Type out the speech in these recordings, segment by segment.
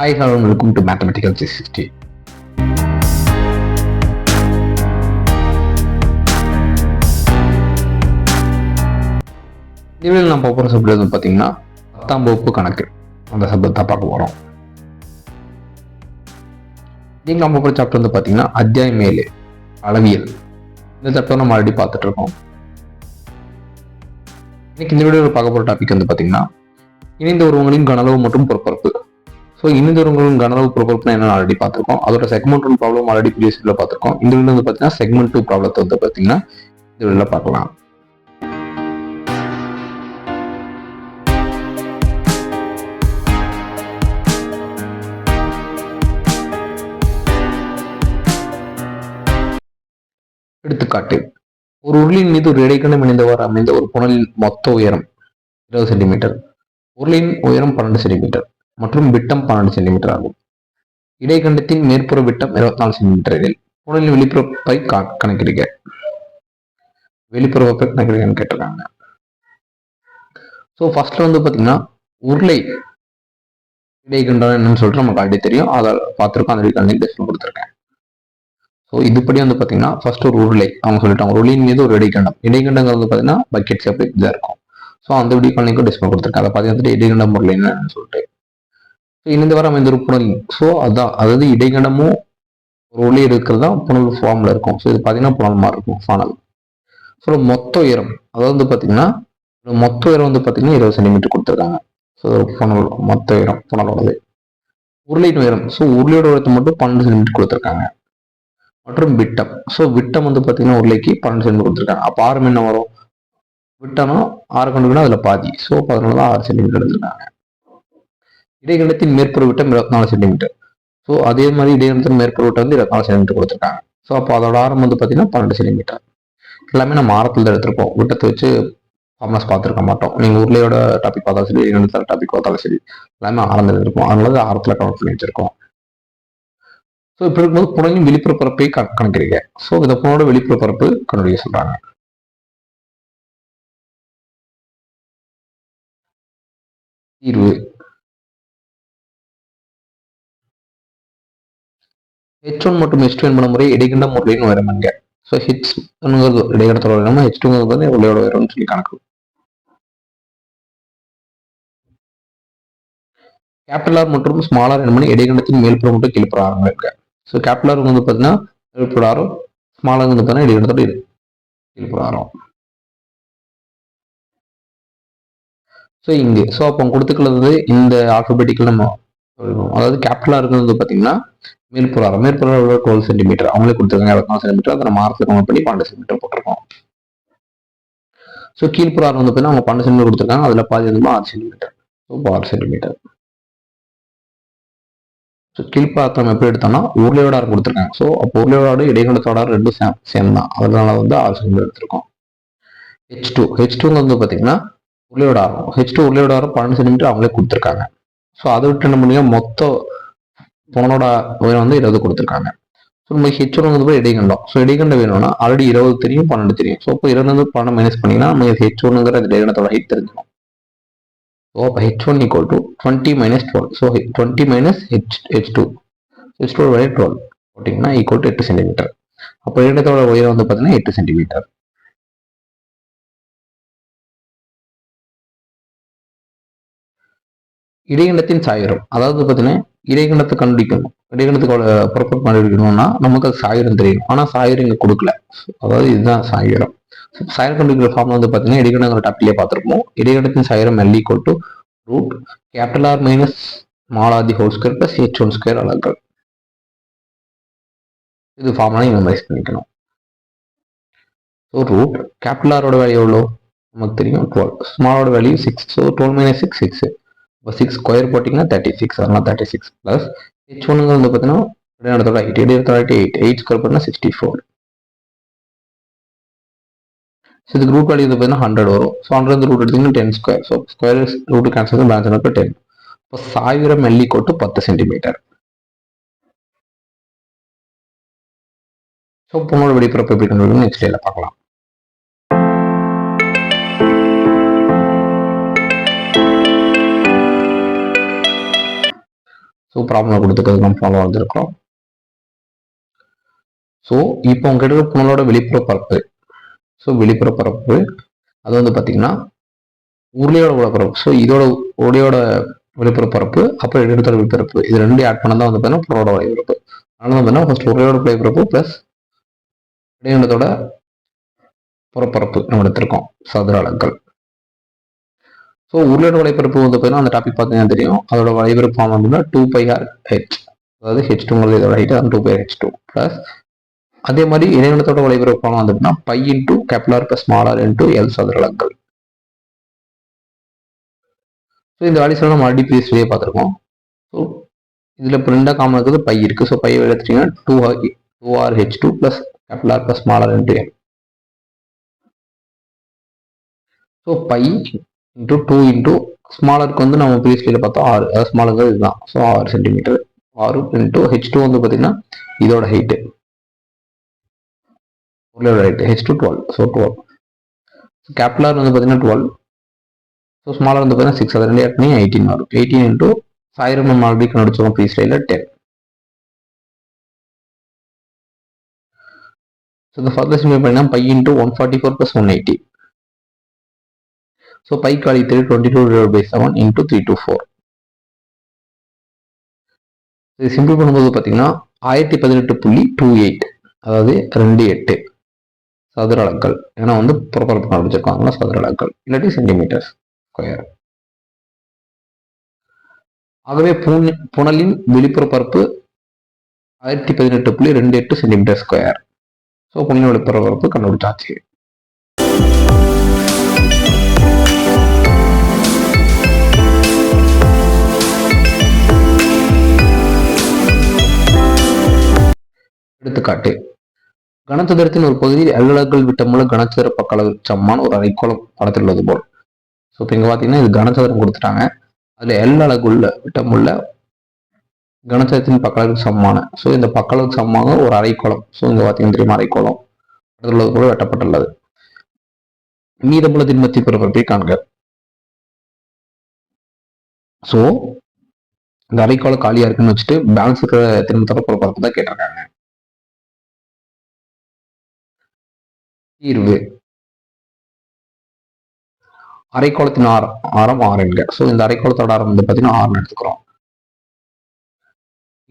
Hi, hello, and welcome to Mathematical 360. இதில் நம்ம பார்க்குற சப்ஜெக்ட் வந்து பார்த்தீங்கன்னா 10ஆம் வகுப்பு கணக்கு அந்த சப்ஜெக்ட் தான் பார்க்க போகிறோம். நீங்கள் நம்ம பார்க்குற சாப்டர் வந்து பார்த்தீங்கன்னா அத்தியாயம் 7 அளவியல். இந்த சாப்டர் நம்ம ஆல்ரெடி பார்த்துட்டு இருக்கோம். இன்னைக்கு இந்த வீடியோவில் பார்க்க போகிற டாபிக் வந்து பார்த்தீங்கன்னா இணைந்த உருவங்களின் கனளவு மற்றும் புறப்பரப்பு. ஸோ இணைந்த உருவங்களின் கனளவு புறப்பரப்புனா என்ன ஆல்ரெடி பார்த்துருக்கோம். அதோட செக்மெண்ட் 1 ப்ராப்ளம் ஆல்ரெடி ப்ரீவியஸ் வீடியோவில் பார்த்துருக்கோம். இந்த வீடியோ வந்து பார்த்தீங்கன்னா செக்மெண்ட் 2 ப்ராப்ளத்தை வந்து பார்த்தீங்கன்னா இந்த வீடியோவில் பார்க்கலாம். எடுத்துக்காட்டு, ஒரு உருளின் மீது ஒரு இடைக்கணம் இணைந்தவாறு அமைந்த ஒரு புனலின் மொத்த உயரம் 20 சென்டிமீட்டர், உருளின் உயரம் 12 சென்டிமீட்டர் மற்றும் விட்டம் 12 சென்டிமீட்டர் ஆகும். இடைக்கண்டத்தின் மேற்புற விட்டம் 24 சென்டிமீட்டர் எனில் புனலின் வெளிப்புறப்பை கணக்கிடுக. வெளிப்புறப்பை கணக்கிடுகன்னு கேட்டிருக்காங்க. ஸோ ஃபர்ஸ்ட்ல வந்து பார்த்தீங்கன்னா உருளை இடைக்கண்டம் என்னன்னு சொல்லிட்டு நமக்கு ஆல்ரெடி தெரியும். அதை பார்த்துருக்கோம். அந்த இடைக்கண்டம் டெஸ்ட் கொடுத்துருக்கேன். ஸோ இதுபடி வந்து பார்த்தீங்கன்னா ஃபர்ஸ்ட் ஒரு உருளை அவங்க சொல்லிட்டாங்க. ஒரு உருளின் மீது ஒரு இடைக்கண்டம். இடைக்கண்டங்கிறது பார்த்தீங்கன்னா பக்கெட் ஷேப் இதாக இருக்கும். ஸோ அந்த இடைக்கண்டைக்கும் டெஸ்ட் கொடுத்துருக்கேன். அதை பார்த்தீங்கன்னா இடைக்கண்டம் உருளை என்னன்னு சொல்லிட்டு இணைந்து வர அமைந்த ஒரு புனல். ஸோ அதான், அதாவது இடைக்கண்டமும் ஒரு ஒளி இருக்கிறது தான் புனல் ஃபார்ம்ல இருக்கும். ஸோ இது பார்த்தீங்கன்னா புனல் மாதிரி இருக்கும் ஃபானல். ஸோ மொத்த உயரம், அதாவது வந்து பார்த்தீங்கன்னா மொத்த உயரம் வந்து பார்த்தீங்கன்னா 20 சென்டிமீட்டர் கொடுத்துருக்காங்க. ஸோ புனல் மொத்த உயரம் புனலோடது. உருளையின் உயரம், ஸோ உருளையோட உயரத்தை மட்டும் 12 சென்டிமீட்டர் கொடுத்துருக்காங்க. மற்றும் விட்டம், ஸோ விட்டம் வந்து பார்த்தீங்கன்னா உருளைக்கு 12 சென்டிமீட்டர் கொடுத்துருக்காங்க. அப்போ ஆரம் என்ன வரும்? விட்டம்னா 6 கண்டுபிடினா அதில் பாதி. ஸோ 14 தான் 6 சென்டிமீட்டர் எடுத்துருக்காங்க. இடைக்கண்டத்தின் மேற்புற விட்டம் 24 சென்டிமீட்டர். ஸோ அதே மாதிரி இடைக்கண்டத்தின் மேற்புற விட்டம் வந்து 24 சென்டிமீட்டர் கொடுத்துருக்காங்க. ஸோ அப்போ அதோட ஆரம் வந்து பார்த்தீங்கன்னா 12 சென்டிமீட்டர். எல்லாமே நம்ம ஆரத்தில் தான் எடுத்திருப்போம். விட்டத்தை வச்சு ஃபார்முலாஸ் பார்த்துருக்க மாட்டோம். நீங்கள் உருளையோட டாபிக் பார்த்தாலும் சரி, இடைக்கண்டத்தோட டாபிக் பார்த்தாலும் சரி, எல்லாமே ஆரத்தில் எடுத்திருப்போம். அதனால ஆரத்தில் கவுண்ட் பண்ணி வச்சிருக்கோம். ஸோ இப்படி இருக்கும்போது புனலின் வெளிப்புற பரப்பை கணக்கிறீங்க. ஸோ இந்த புனலோட வெளிப்புற பரப்பு கண்டுபிடிக்க சொல்றாங்க. தீர்வு, H1 மற்றும் H2 என்பன முறை இடைக்கண்டம் உருளையின் உயரம் என்க. ஸோ H1ங்கிறது இடைக்கண்டத்தோட உயரம், H2ங்கிறது உருளையோட உயரம்னு சொல்லி கணக்கு. கேபிட்டல் ஆர் மற்றும் ஸ்மால் ஆர் என்பன இடைக்கண்டத்தின் மேல்புறம் மட்டும் கீழ்ப்புற ஆரங்கள் இருக்க. ஸோ கேபிட்டல் ஆர் வந்து பார்த்தீங்கன்னா மேல்புற ஆரம், ஸ்மால் ஆர் வந்து பார்த்தீங்கன்னா இடைக்கண்டத்தோட கீழ்ப்புற ஆரம். ஸோ இங்கே ஸோ அப்போ கொடுத்துக்கிறது இந்த ஆல்பபெட்டிக்கல் நம்ம சொல்லணும். அதாவது கேபிட்டல் ஆர் வந்து பார்த்தீங்கன்னா மேல்புற ஆரம், மேல்புற ஆரம் 12 சென்டிமீட்டர் அவங்களே கொடுத்துருக்காங்க. 24 சென்டிமீட்டர், அதை நம்ம ஆரத்தில் கவுண்ட் பண்ணி 12 சென்டிமீட்டர் போட்டிருக்கோம். ஸோ கீழ்ப்புற ஆரம் வந்து பார்த்தீங்கன்னா அவங்க 12 சென்டிமீட்டர் கொடுத்துருக்காங்க. அதில் பாதி வந்து 6 சென்டிமீட்டர். So 6 centimetre. ஸோ கீழ்ப்பார்த்தம் எப்படி எடுத்தோம்னா உருளையோட ஆரம் கொடுத்துருக்காங்க. ஸோ அப்போ உருளையோட இடைக்கண்டத்தோட ரெண்டும் சேம் தான். அதனால வந்து 6 சென்டிமீட்டர் எடுத்திருக்கோம். H2 வந்து பார்த்தீங்கன்னா உருளையோட ஆரம், H2 உருளையோட ஆரம் 12 சென்டிமீட்டர் அவங்களே கொடுத்துருக்காங்க. ஸோ அதை விட்டு என்ன பண்ணீங்க, மொத்த புனலோட உயரம் வந்து 20 கொடுத்துருக்காங்க. ஸோ நம்ம H1 வந்து இடைக்கண்டம். ஸோ இடைக்கண்டம் வேணும்னா ஆல்ரெடி 20 தெரியும், 12 தெரியும். ஸோ இப்போ 20 வந்து 12 மைனஸ் பண்ணிங்கன்னா நம்ம H1ங்கிற இடைக்கண்டத்தோட ஹைட் தெரிஞ்சிடும். So H1 equal to 20 minus 12. So 20 minus H2. H2 value 12. போட்டிங்கன்னா equal to 8 சென்டிமீட்டர். அப்போ இடைக்கண்டத்தோட உயரம் வந்து பார்த்தீங்கன்னா 8 சென்டிமீட்டர். இடைக்கண்டத்தின் சாயுரம், அதாவது பார்த்தீங்கன்னா இடைக்கண்டத்தை கண்டுபிடிக்கணும். இடைக்கண்டத்துக்கு புறப்பட்டு கண்டுபிடிக்கணும்னா நமக்கு அது சாயுரம் தெரியும். ஆனால் சாயுரம் இங்கே கொடுக்கல. அதாவது இதுதான் சாயுரம். சாயுரம் கண்டுபிடிக்கிற ஃபார்ம் வந்து பார்த்தீங்கன்னா இடைக்கண்டங்கிற டாபிக்லேயே பார்த்துருப்போம். இடைக்கண்டத்தின் சாயுரம் L equal to root capital R minus small r the whole square plus H1 square அலகுகள். இது ஃபார்முலா நீங்க மெமரைஸ் பண்ணிக்கணும். ஸோ ரூட் கேபிட்டல் ஆரோட வேல்யூ எவ்வளோ நமக்கு தெரியும் 12, ஸ்மாலோட வேல்யூ 6. So 12 minus 6 6. இப்போ 6 ஸ்கொயர் போட்டிங்கன்னா 36. அதனால் 36 ப்ளஸ் H1ங்க வந்து பார்த்தீங்கன்னா இடைக்கண்டத்தோட 8 ஸ்கொயர் போட்டிங்கன்னா 64. ஸோ இதுக்கு ரூட் வேல்யூ பார்த்தீங்கன்னா 100 வரும். ஸோ 100 ரூட் எடுத்தீங்கன்னா 10 square. So square root cancel balance எனக்கு 10. இப்போ சாயுரம் L equal to 10 centimetre. So புனலோட வெளிப்புறப்பை எப்படி கண்டுபிடிக்கணும் நெக்ஸ்ட் டேல பார்க்கலாம். ஸோ ப்ராப்ளம் கொடுத்துக்கிறது நம்ம ஃபாலோ வந்துருக்கிறோம். ஸோ இப்போ உங்ககிட்ட புனலோட வெளிப்புற பரப்பு, ஸோ வெளிப்புற பரப்பு அது வந்து பார்த்தீங்கன்னா உருளையோட உலப்பரப்பு. ஸோ இதோட உடையோட வெளிப்புற பரப்பு அப்புறம் இடத்தோட வெளிப்பரப்பு இது ரெண்டு ஆட் பண்ண தான் வந்து பார்த்தீங்கன்னா புனலோட வலைப்பரப்பு. அதனால வந்து பார்த்தீங்கன்னா ஃபர்ஸ்ட் உருளையோட வலைப்பரப்பு ப்ளஸ் இடைநிலத்தோட புறப்பரப்பு நம்ம எடுத்திருக்கோம் சதுர அலகுகள். ஸோ உருளையோட வலைப்பரப்பு வந்து பார்த்தீங்கன்னா அந்த டாபிக் பார்த்தீங்கன்னா தெரியும். அதோட வலைப்பரப்பு ஃபார்ம் அப்படின்னா 2πr/h, அதாவது h2 இதோட ஹைட் அது 2πr/h2 ப்ளஸ் அதே மாதிரி இடைநிலத்தோட வலைப்பரப்பு ஃபார்ம் வந்து அப்படின்னா π into capital plus small into L சதுர அலகுகள். ஸோ இந்த வேல்யூஸ்லாம் நம்ம ஆல்ரெடி ப்ரீவியஸ்லயே பார்த்துருக்கோம். ஸோ இதில் இப்போ ரெண்டாக காமன் இருக்குது பை இருக்குது. ஸோ பை எடுத்துட்டீங்கன்னா 2r/h2 plus capital R plus small R into L. So pi into 2 into ஸ்மாலருக்கு வந்து நம்ம ப்ரீவியஸ்லியில் பார்த்தோம் 6, அதாவது ஸ்மாலுக்கு இதுதான். ஸோ 6 சென்டிமீட்டர் 6 இன்டூ h2 வந்து பார்த்தீங்கன்னா இதோட ஹைட்டு உருளையோட height h2 12. So 12 capital R வந்து பார்த்தீங்கன்னா 12. ஸோ ஸ்மாலர் வந்து பார்த்தீங்கன்னா 6, அது ரெண்டு ஆட் பண்ணி 18 வரும். 18 இன்டூ 1000 நம்ம ஆல்ரெடி கண்டுபிடிச்சோம் ப்ரீவியஸ்லியில் 10. ஸோ இந்த ஃபர்தர் சிம்பிள் பண்ணால் pi into 144 plus 180. So pi காலி 22/7 இன்டூ 324. இது சிம்பிள் பண்ணும்போது பார்த்தீங்கன்னா 1018.28, அதாவது 28 சதுர அலகுகள். ஏன்னா வந்து புறப்பரப்பு கண்டுபிடிச்சிருக்காங்க சதுர அலகுகள் இல்லாட்டி சென்டிமீட்டர் ஸ்கொயர். ஆகவே புனலின் வெளிப்புற பரப்பு 1018.28 சென்டிமீட்டர் ஸ்கொயர். ஸோ புனலின் வெளிப்புற பரப்பு கண்டுபிடிச்சாச்சு. எடுத்துக்காட்டு, கனசதுரத்தின் ஒரு பகுதியில் L அலகுகள் விட்டமுள்ள கனசதுர பக்க அளவு சமமான ஒரு அரைக்கோளம் படத்தில் உள்ளது போல். ஸோ இப்போ இங்கே பார்த்தீங்கன்னா இது கனசதுரம் கொடுத்துட்டாங்க. அதில் L அலகுள்ள விட்டமுள்ள கனசதுரத்தின் பக்க அளவுக்கு சமமான, ஸோ இந்த பக்க அளவுக்கு சமமாக ஒரு அரைக்கோளம். ஸோ இங்கே பார்த்தீங்கன்னா தெரியுமா அரைக்கோளம் படத்தில் உள்ளது போல வெட்டப்பட்டுள்ளது. மீதமுள்ள திண்மத்தின் புறப்பரப்பை காண்க. ஸோ இந்த அரைக்கோளம் காலியா இருக்குன்னு வச்சுட்டு பேலன்ஸ் இருக்கிற திண்மத்தோட புறப்பரப்பு தான் கேட்டிருக்காங்க. தீர்வு, அரைக்கோளத்தின் ஆரம் 6 என்க. ஸோ இந்த அரைக்கோளத்தோட ஆரம் வந்து பார்த்தீங்கன்னா 6 எடுத்துக்கிறோம்.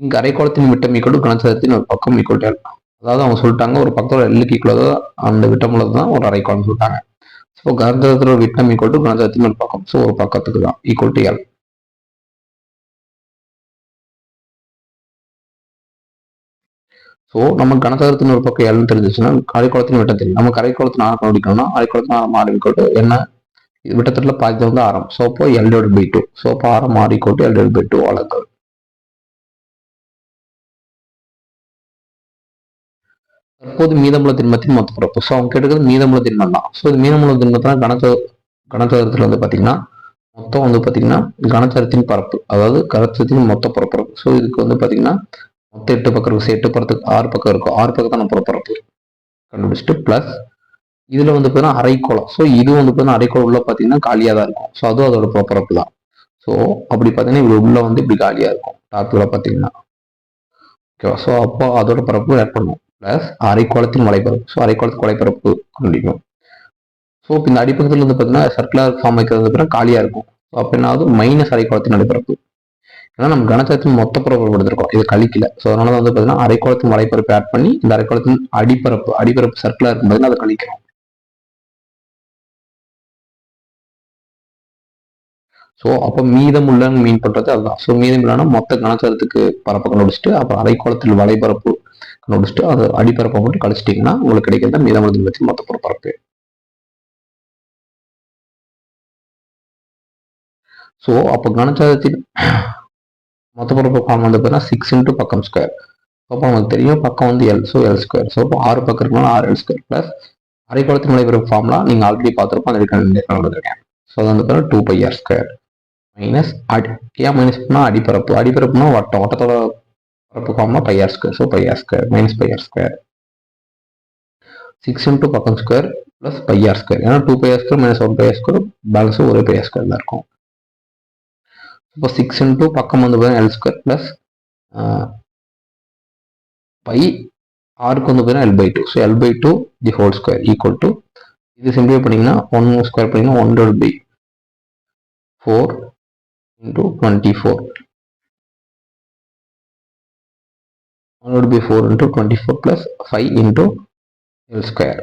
இங்க அரைக்கோளத்தின் விட்டம் ஈக்குவல் கனசதுரத்தின் ஒரு பக்கம் ஈக்குவல் L. அதாவது அவங்க சொல்லிட்டாங்க ஒரு பக்கத்தோட எல்லுக்கு ஈக்குவல் அந்த விட்டம் உள்ளது தான் ஒரு அரைக்கோளம் சொல்லிட்டாங்க. ஸோ கனசதுரத்தோட விட்டம் ஈக்குவல் கனசதுரத்தின் ஒரு பக்கம். ஸோ ஒரு பக்கத்துக்கு தான் ஈக்குவல் டு L. ஸோ நம்ம கனசதுரத்தின் ஒரு பக்கம் Lன்னு தெரிஞ்சிச்சுன்னா அரைக்கோளத்தின் விட்டம் தெரியும். நம்ம அரைக்கோளத்தின் ஆரம் கண்டுபிடிக்கணும்னா அரைக்கோளத்தின் ஆரம் 6 ஈக்குவல் டு என்ன, விட்டத்துல பாதி வந்து ஆரம். ஸோ அப்போ L/2. ஸோ அப்போ ஆரம் 6 ஈக்குவல் டு L/2 அலகுகள். தற்போது மீதமுள்ள திண்மத்தின் மொத்த பரப்பு. ஸோ அவங்க கேட்டுக்கிறது மீதமுள்ள திண்மம் தான். ஸோ இது மீதமுள்ள திண்மத்தினா கனசதுரத்துல வந்து பார்த்தீங்கன்னா மொத்தம் வந்து பார்த்தீங்கன்னா கனசதுரத்தின் பரப்பு, அதாவது கனசதுரத்தின் மொத்த புறப்பரப்பு. ஸோ இதுக்கு வந்து பார்த்தீங்கன்னா மொத்தம் 8 பக்கம் இருக்கும். 8 பக்கத்துக்கு 6 பக்கம் இருக்கும். 6 பக்கத்தான புறப்பரப்பு கண்டுபிடிச்சிட்டு பிளஸ் இதுல வந்து பார்த்தீங்கன்னா அரைக்கோளம். ஸோ இது வந்து பார்த்தீங்கன்னா அரைக்கோளம் உள்ள பார்த்தீங்கன்னா காலியாக தான் இருக்கும். ஸோ அதுவும் அதோட புறப்பரப்பு தான். ஸோ அப்படி பார்த்தீங்கன்னா இவ்வளோ உள்ள வந்து இப்படி காலியாக இருக்கும் டாப்ல பார்த்தீங்கன்னா. ஓகேவா? ஸோ அப்போ அதோட பரப்பு ஆட் பண்ணும் பிளஸ் அரைக்கோளத்தின் வலைப்பரப்பு. ஸோ அரைக்கோளத்துக்கு வலைப்பரப்பு கண்டுபிடிக்கும். ஸோ இப்போ இந்த அடிப்பக்கத்தில் வந்து பார்த்தீங்கன்னா சர்க்குலர் ஃபார்ம் வைக்கிறது பார்த்தீங்கன்னா காலியாக இருக்கும். ஸோ அப்போ என்ன ஆகுது மைனஸ் அரைக்கோளத்தின் அடிப்பரப்பு. ஏன்னா நம்ம கனசதுரத்தின் மொத்த பரப்பு எடுத்திருக்கோம், இது கழிக்கல. ஸோ அதனால வந்து பார்த்தீங்கன்னா அரைக்கோளத்தின் வலைப்பரப்பு ஆட் பண்ணி இந்த அரைக்கோளத்தின் அடிப்பரப்பு சர்க்குலர் இருக்கும் பார்த்தீங்கன்னா அதை கழிக்கிறோம். ஸோ அப்போ மீதம் உள்ளன்னு மீன் பண்றது அதுதான். ஸோ மீதம் இல்லைன்னா மொத்த கனசதுரத்துக்கு பரப்பு கண்டுபிடிச்சிட்டு அப்புறம் அரைக்கோளத்தில் வலைப்பரப்பு கண்டுபிடிச்சிட்டு அது அடிப்பரப்பை மட்டும் கழிச்சிட்டிங்கன்னா உங்களுக்கு கிடைக்கிறத மீதமுள்ள திண்மத்தின் மொத்த பரப்பு. ஸோ அப்போ கனசதுரத்தின் மொத்த பரப்பு ஃபார்ம் வந்து பார்த்தீங்கன்னா 6 இன்டூ பக்கம் ஸ்கொயர். அப்போ நமக்கு தெரியும் பக்கம் வந்து L. So L square. So அப்போ 6 பக்கம் இருக்கணும் 6L ஸ்கொயர் பிளஸ் அரைக்கோளத்தின் வலைப்பரப்பு ஃபார்ம்லாம் நீங்கள் ஆல்ரெடி பார்த்துருப்போம், அந்த இருக்கேன். ஸோ அது வந்து பார்த்தீங்கன்னா 2πr ஸ்கொயர் மைனஸ் ஏன் மைனஸ் பண்ணால் அடிப்பரப்புனா வட்டத்தோட பரப்பு ஃபார்ம்னா πr square. So πr square minus πr square 6 into பக்கம் ஸ்கொயர் பிளஸ் πr ஸ்கொயர். ஏன்னா 2πr square minus 1πr square பேலன்ஸும் ஒரே πr ஸ்கொயர் தான் இருக்கும். இப்போ 6 இன்ட்டு பக்கம் வந்து பார்த்தீங்கன்னா எல் ஸ்கொயர் ப்ளஸ் பை ஆருக்கு வந்து பார்த்தீங்கன்னா L by two. So L by two the whole square equal to இது சிம்பிளை பண்ணிங்கன்னா 1 ஸ்கொயர் பண்ணிங்கன்னா 1 by 4 into 24 1 by 4 into 24 plus 5 into L square.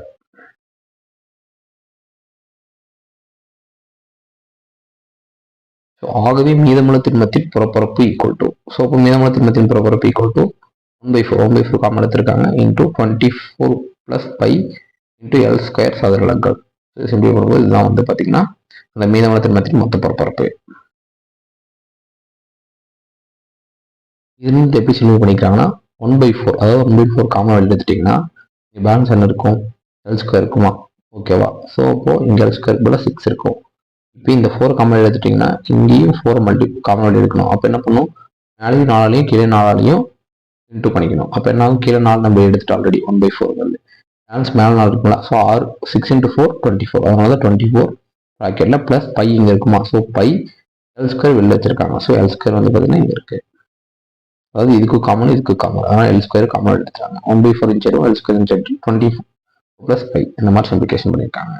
So, ஆகவே மீதமுள்ள திண்மத்தின் புறப்பரப்பு ஈக்குவல் டு அப்போ மீதமுள்ள திண்மத்தின் புறப்பரப்பு ஈக்குவல் டு 1/4 காமன் எடுத்திருக்காங்க into 24 plus pi into L square சதுரலங்கள். சிம்பிள் பண்ணும்போது இதுதான் வந்து பார்த்தீங்கன்னா அந்த மீதமுள்ள திண்மத்தின் மொத்த புறப்பரப்பு. இது எப்படி சிம்பிள் பண்ணிக்கிறாங்கன்னா 1/4 அதாவது 1/4 காமன் எடுத்துட்டிங்கன்னா பேலன்ஸ் என்ன இருக்கும் எல் ஸ்கொயர் இருக்குமா ஓகேவா. ஸோ அப்போது இங்கே எல் ஸ்கொயர் போல் 6 இருக்கும். இப்போ இந்த 4 காமன் எடுத்துட்டிங்கன்னா இங்கேயும் 4 காமன் எடுக்கணும். அப்போ என்ன பண்ணும் மேலேயும் 4ஆலையும் கீழே 4ஆலையும் இன்டூ பண்ணிக்கணும். அப்போ என்ன ஆகும் கீழே 4 நம்ம எடுத்துட்டு ஆல்ரெடி 1/4 வந்து பேலன்ஸ் மேலே 4 இருக்குங்களா. ஸோ 6 into 4 24 அதனால தான் 24 ப்ராக்கெட்டில் ப்ளஸ் பை இங்கே இருக்குமா. ஸோ பை எல் ஸ்கொயர் வெளில வச்சிருக்காங்க. ஸோ எல் ஸ்கொயர் வந்து பார்த்தீங்கன்னா இங்கே இருக்குது. அதாவது இதுக்கு காமன் இதுக்கு காமன் அதனால் எல் ஸ்கொயர் காமன் எடுத்துட்டாங்க. 1/4 இன்ச்சரும் எல் ஸ்கொயர் இன்ச்சர் 24 ப்ளஸ் 5 இந்த மாதிரி சிம்பிளிஃபிகேஷன் பண்ணியிருக்காங்க.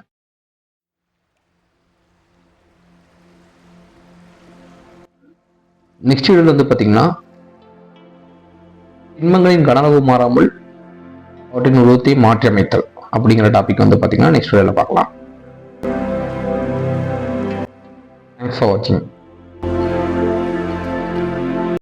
நெக்ஸ்ட் வீடியோவில் வந்து பார்த்தீங்கன்னா திண்மங்களின் கனளவு மாறாமல் அவற்றின் உருவத்தை மாற்றி அமைத்தல் அப்படிங்கிற டாபிக் வந்து பார்த்தீங்கன்னா நெக்ஸ்ட் வீடியோவில் பார்க்கலாம். தேங்க்ஸ் ஃபார் வாட்சிங்.